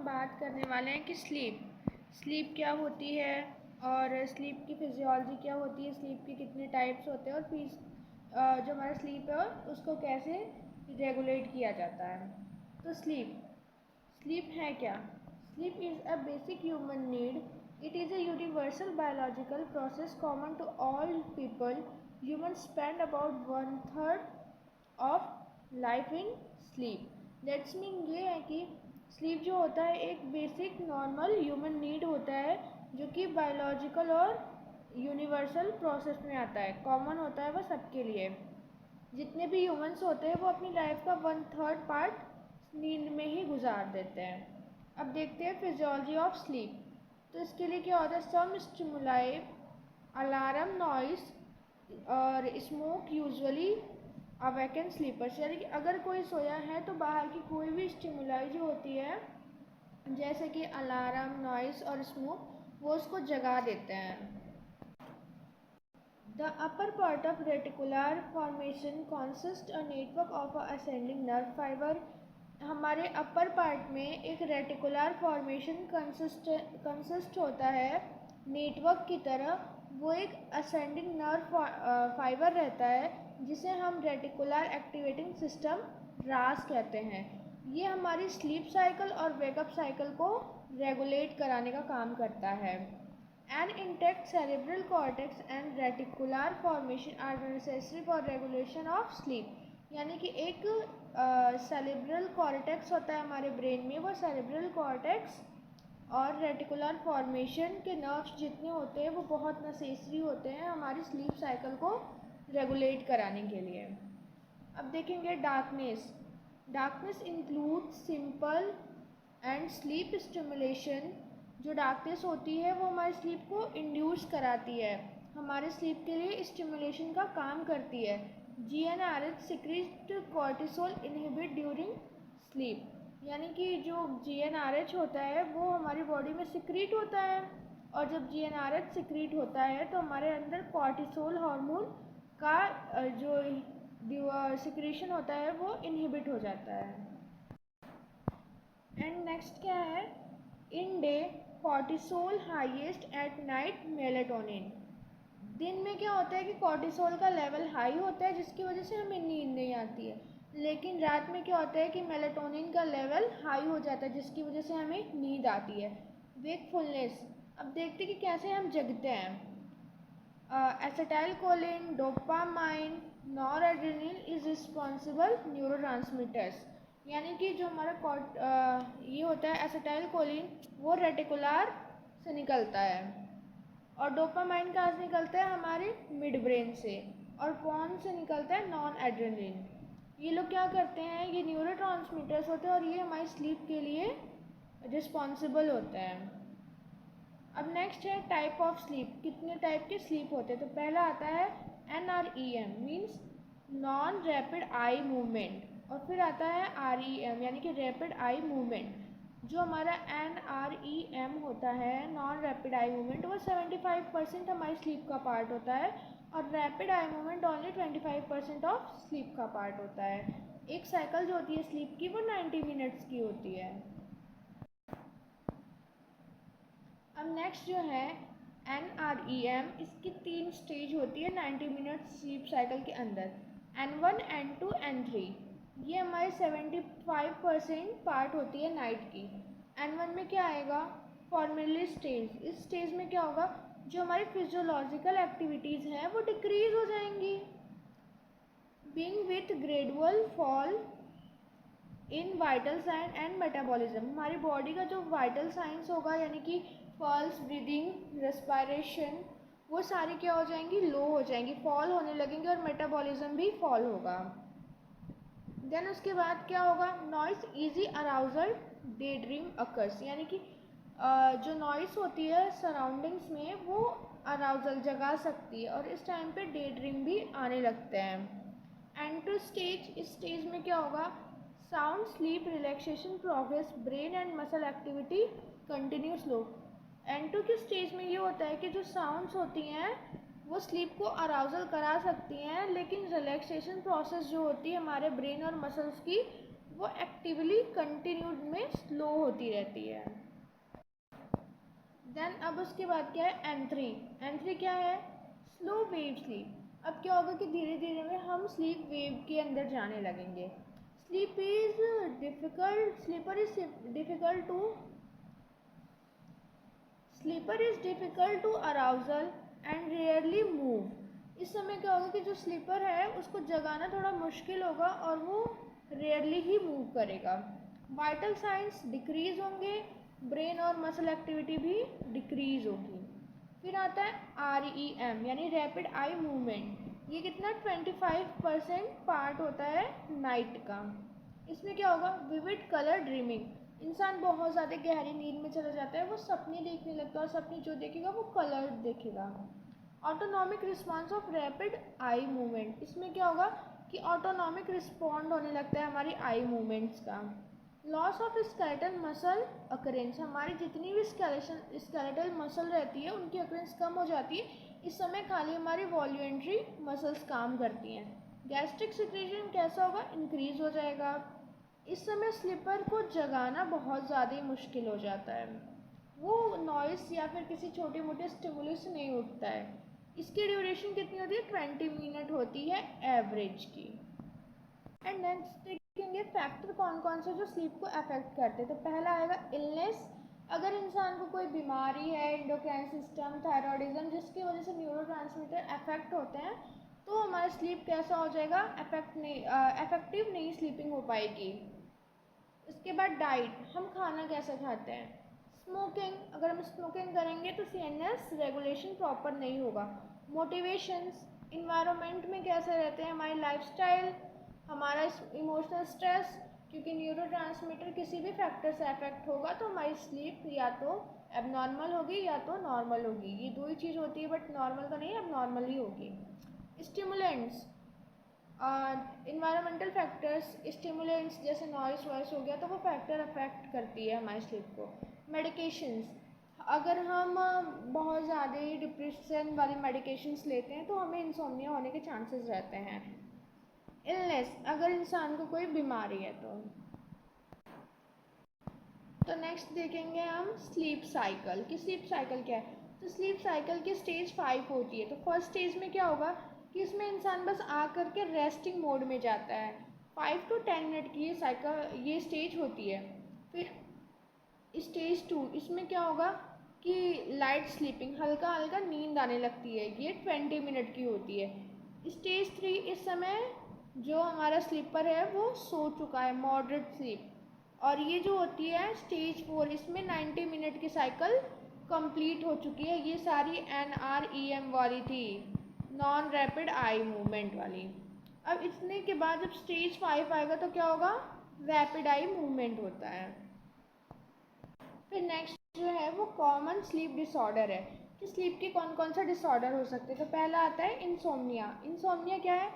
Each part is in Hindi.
हम बात करने वाले हैं कि स्लीप क्या होती है और स्लीप की फिजियोलॉजी क्या होती है, स्लीप के कितने टाइप्स होते हैं और फिर जो हमारा स्लीप है उसको कैसे रेगुलेट किया जाता है। तो स्लीप है क्या? Sleep is a basic human need. It is a universal biological process common to all people. Humans spend about 1/3 of life in sleep. That's mean ये है कि स्लीप जो होता है एक बेसिक नॉर्मल ह्यूमन नीड होता है जो कि बायोलॉजिकल और यूनिवर्सल प्रोसेस में आता है, कॉमन होता है वो सबके लिए। जितने भी ह्यूमंस होते हैं वो अपनी लाइफ का 1/3 पार्ट नींद में ही गुजार देते हैं। अब देखते हैं फिजियोलॉजी ऑफ स्लीप। तो इसके लिए क्या होता है, सम स्टिमुलाई, अलार्म, नॉइस और स्मोक यूजुअली अवेकन स्लीपर्स, यानी कि अगर कोई सोया है तो बाहर की कोई भी स्टिमुलाई जो होती है जैसे कि अलार्म, नॉइस और स्मोक वो उसको जगा देते हैं। The upper part of reticular formation consists a network of ascending nerve fiber. हमारे अपर पार्ट में एक रेटिकुलर फॉर्मेशन कंसिस्ट होता है नेटवर्क की तरह। वो एक असेंडिंग नर्व फाइबर रहता है जिसे हम रेटिकुलर एक्टिवेटिंग सिस्टम रास कहते हैं। ये हमारी स्लीप साइकिल और वेकअप साइकिल को रेगुलेट कराने का काम करता है। An intact cerebral cortex and reticular formation are necessary for regulation of sleep. यानी कि एक सेरेब्रल कॉर्टेक्स होता है हमारे ब्रेन में, वो सेरेब्रल कॉर्टेक्स और रेटिकुलर फॉर्मेशन के नर्व्स जितने होते हैं वो बहुत नेसेसरी होते हैं हमारी स्लीप साइकिल को रेगुलेट कराने के लिए। अब देखेंगे darkness include simple and sleep stimulation. जो डार्कनेस होती है वो हमारी स्लीप को इंड्यूस कराती है, हमारे स्लीप के लिए स्टिमुलेशन का काम करती है। GnRH secrete cortisol inhibit during sleep, यानी कि जो GnRH होता है वो हमारी बॉडी में सिक्रीट होता है और जब GnRH सिक्रीट होता है तो हमारे अंदर कॉर्टिसोल हार्मोन का जो सिक्रीशन होता है वो इनहिबिट हो जाता है। एंड नेक्स्ट क्या है, in day cortisol highest, at night melatonin. दिन में क्या होता है कि कॉर्टिसोल का लेवल हाई होता है जिसकी वजह से हमें नींद नहीं आती है, लेकिन रात में क्या होता है कि मेलेटोनिन का लेवल हाई हो जाता है जिसकी वजह से हमें नींद आती है। वेकफुलनेस, अब देखते हैं कि कैसे हम जगते हैं। Acetylcholine, dopamine, noradrenaline is responsible neurotransmitters, यानी कि जो हमारा ये होता है एसिटाइलकोलिन वो रेटिकुलर से निकलता है और डोपामाइन कहाँ से निकलता है, हमारे मिड ब्रेन से, और कौन से निकलता है, नॉन एड्रेनलिन। ये लोग क्या करते हैं, ये न्यूरोट्रांसमीटर्स होते हैं और ये हमारी स्लीप के लिए रिस्पॉन्सिबल होते हैं। अब नेक्स्ट है टाइप ऑफ स्लीप, कितने टाइप के स्लीप होते हैं। तो पहला आता है NREM means non rapid eye movement, और फिर आता है REM यानी कि रैपिड आई मूवमेंट। जो हमारा NREM होता है, नॉन रैपिड आई मूवमेंट, वो 75% हमारी स्लीप का पार्ट होता है और rapid eye movement only 25% of sleep का पार्ट होता है। एक साइकिल जो होती है स्लीप की वो 90 मिनट्स की होती है। अब नेक्स्ट जो है NREM, इसकी 3 स्टेज होती है 90 मिनट स्लीप साइकिल के अंदर, N1, N2, N3। ये हमारे 75% पार्ट होती है नाइट की। N1 में क्या आएगा, फॉर्मली स्टेज। इस स्टेज में क्या होगा, जो हमारी फिजियोलॉजिकल एक्टिविटीज़ हैं वो डिक्रीज हो जाएंगी, being with gradual fall in vital sign and metabolism. हमारी बॉडी का जो वाइटल साइंस होगा यानी कि पल्स, ब्रीदिंग, रेस्पिरेशन, वो सारी क्या हो जाएंगी, लो हो जाएंगी, फॉल होने लगेंगे और मेटाबॉलिज्म भी फॉल होगा। देन उसके बाद क्या होगा, noise easy arousal day dream occurs, यानी कि जो नॉइस होती है सराउंडिंग्स में वो अराउजल जगा सकती है और इस टाइम पे डे ड्रीम भी आने लगते हैं। N2 स्टेज, इस स्टेज में क्या होगा, sound sleep relaxation progress, brain and muscle activity continue slow. N2 के स्टेज में ये होता है कि जो साउंड्स होती हैं वो स्लीप को अराउजल करा सकती हैं, लेकिन रिलैक्सेशन प्रोसेस जो होती है हमारे ब्रेन और मसल्स की वो एक्टिवली कंटिन्यूड में स्लो हो होती रहती है। देन अब उसके बाद क्या है, एन3 क्या है, स्लो वेव स्लीप। अब क्या होगा कि धीरे धीरे में हम स्लीप वेव के अंदर जाने लगेंगे। Sleeper is difficult to arousal and rarely move. इस समय क्या होगा कि जो स्लीपर है उसको जगाना थोड़ा मुश्किल होगा और वो रेयरली ही मूव करेगा। वाइटल साइंस डिक्रीज होंगे, ब्रेन और मसल एक्टिविटी भी डिक्रीज होगी। फिर आता है REM यानी रैपिड आई मूवमेंट। ये कितना 25% पार्ट होता है नाइट का। इसमें क्या होगा, विविड कलर ड्रीमिंग। इंसान बहुत ज़्यादा गहरी नींद में चला जाता है, वो सपने देखने लगता है और सपने जो देखेगा वो कलर देखेगा। Autonomic response of rapid eye movement. इसमें क्या होगा कि ऑटोनॉमिक रिस्पॉन्ड होने लगता है हमारी आई मूवमेंट्स का। Loss of skeletal muscle occurrence. हमारी जितनी भी स्केलेटल मसल रहती है उनकी अकरेंस कम हो जाती है। इस समय खाली हमारी वॉल्यूंट्री मसल्स काम करती हैं। गैस्ट्रिक सिक्रेशन कैसा होगा, इंक्रीज हो जाएगा। इस समय स्लीपर को जगाना बहुत ज़्यादा ही मुश्किल हो जाता है, वो नॉइस या फिर किसी छोटे मोटे स्टिमुलस से नहीं उठता है। इसकी ड्यूरेशन कितनी होती है, 20 मिनट होती है एवरेज की। एंड नेक्स्ट देखेंगे फैक्टर कौन कौन से जो स्लीप को अफेक्ट करते हैं। तो पहला आएगा इलनेस। अगर इंसान को कोई बीमारी है, एंडोक्राइन सिस्टम, थायरॉयडिज्म, जिसकी वजह से न्यूरोट्रांसमीटर अफेक्ट होते हैं, तो हमारा स्लीप कैसा हो जाएगा, इफेक्टिव नहीं स्लीपिंग हो पाएगी। इसके बाद डाइट, हम खाना कैसे खाते हैं। स्मोकिंग, अगर हम स्मोकिंग करेंगे तो CNS रेगुलेशन प्रॉपर नहीं होगा। मोटिवेशंस, इन्वायरमेंट में कैसे रहते हैं, हमारी लाइफस्टाइल, हमारा इमोशनल स्ट्रेस, क्योंकि न्यूरोट्रांसमीटर किसी भी फैक्टर से अफेक्ट होगा तो हमारी स्लीप या तो एबनॉर्मल होगी या तो नॉर्मल होगी। ये दो ही चीज़ होती है, बट नॉर्मल तो नहीं, एबनॉर्मल ही होगी। स्टिमुलेंट्स, इन्वायरमेंटल फैक्टर्स, स्टिमुलेंट्स जैसे नॉइस वॉइस हो गया तो वो फैक्टर अफेक्ट करती है हमारी स्लीप को। मेडिकेशंस, अगर हम बहुत ज़्यादा ही डिप्रेशन वाली मेडिकेशंस लेते हैं तो हमें इंसोम्निया होने के चांसेस रहते हैं। इलनेस, अगर इंसान को कोई बीमारी है तो नेक्स्ट देखेंगे हम स्लीप साइकिल कि स्लीप साइकिल क्या है। तो स्लीप साइकिल की स्टेज 5 होती है। तो फर्स्ट स्टेज में क्या होगा कि इसमें इंसान बस आ करके रेस्टिंग मोड में जाता है। 5 to 10 मिनट की ये स्टेज होती है। फिर स्टेज 2, इसमें क्या होगा कि लाइट स्लीपिंग, हल्का हल्का नींद आने लगती है, ये 20 मिनट की होती है। स्टेज 3, इस समय जो हमारा स्लीपर है वो सो चुका है, मॉडरेट स्लीप। और ये जो होती है स्टेज 4, इसमें 90 मिनट की साइकिल कंप्लीट हो चुकी है। ये सारी NREM वाली थी, नॉन रैपिड आई मूवमेंट वाली। अब इतने के बाद जब स्टेज 5 आएगा तो क्या होगा, रैपिड आई मूवमेंट होता है। फिर नेक्स्ट जो है वो कॉमन स्लीप डिसऑर्डर है कि स्लीप के कौन कौन सा डिसऑर्डर हो सकते हैं। तो पहला आता है इंसोम्निया। इंसोम्निया क्या है,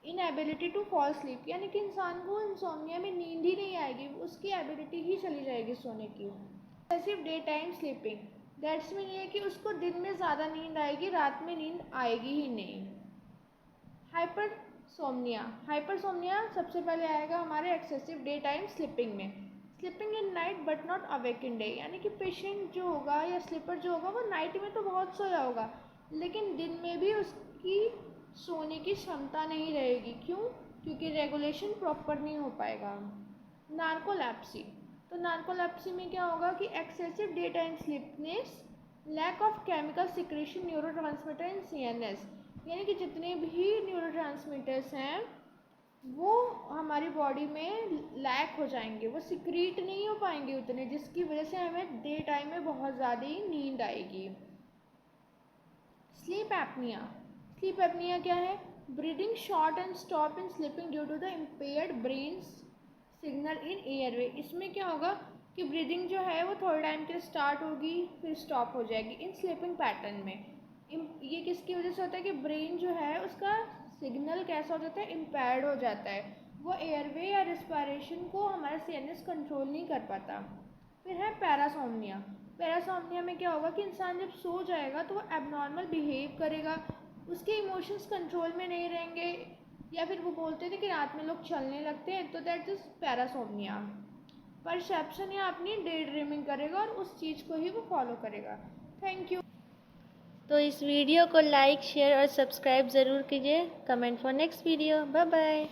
इनएबिलिटी टू फॉल स्लीप, यानी कि इंसान को इंसोम्निया में नींद ही नहीं आएगी, उसकी एबिलिटी ही चली जाएगी सोने की। Excessive day time sleeping, that's mean ये कि उसको दिन में ज़्यादा नींद आएगी, रात में नींद आएगी ही नहीं। हाइपरसोम्निया सबसे पहले आएगा हमारे एक्सेसिव डे टाइम स्लीपिंग में। Sleeping in night but not awake in day, यानी कि पेशेंट जो होगा या स्लीपर जो होगा वो नाइट में तो बहुत सोया होगा लेकिन दिन में भी उसकी सोने की क्षमता नहीं रहेगी। क्यों, क्योंकि रेगुलेशन प्रॉपर नहीं हो पाएगा। नार्कोलेप्सी, तो नार्कोलेप्सी में क्या होगा कि excessive daytime sleepiness, lack of chemical secretion neurotransmitter in CNS, यानी कि जितने भी न्यूरोट्रांसमीटर्स हैं वो हमारी बॉडी में लैक हो जाएंगे, वो सिक्रीट नहीं हो पाएंगे उतने, जिसकी वजह से हमें डे टाइम में बहुत ज़्यादा ही नींद आएगी। स्लीप एपनिया क्या है, breathing short and stop in sleeping due to the impaired brain signal in airway. इसमें क्या होगा कि ब्रीदिंग जो है वो थोड़े टाइम के लिए स्टार्ट होगी फिर स्टॉप हो जाएगी इन स्लीपिंग पैटर्न में। ये किसकी वजह से होता है कि ब्रेन जो है उसका सिग्नल कैसा हो जाता है, इम्पेयर्ड हो जाता है, वो एयरवे या रिस्पायरेशन को हमारा CNS कंट्रोल नहीं कर पाता। फिर है पैरासोम्निया में क्या होगा कि इंसान जब सो जाएगा तो वो एबनॉर्मल बिहेव करेगा, उसके इमोशंस कंट्रोल में नहीं रहेंगे, या फिर वो बोलते थे कि रात में लोग चलने लगते हैं, तो दैट इज़ पैरासोम्निया। परसेप्शन या अपनी डे ड्रीमिंग करेगा और उस चीज़ को ही वो फॉलो करेगा। Thank you. तो इस वीडियो को लाइक, शेयर और सब्सक्राइब ज़रूर कीजिए। Comment for next video. Bye bye.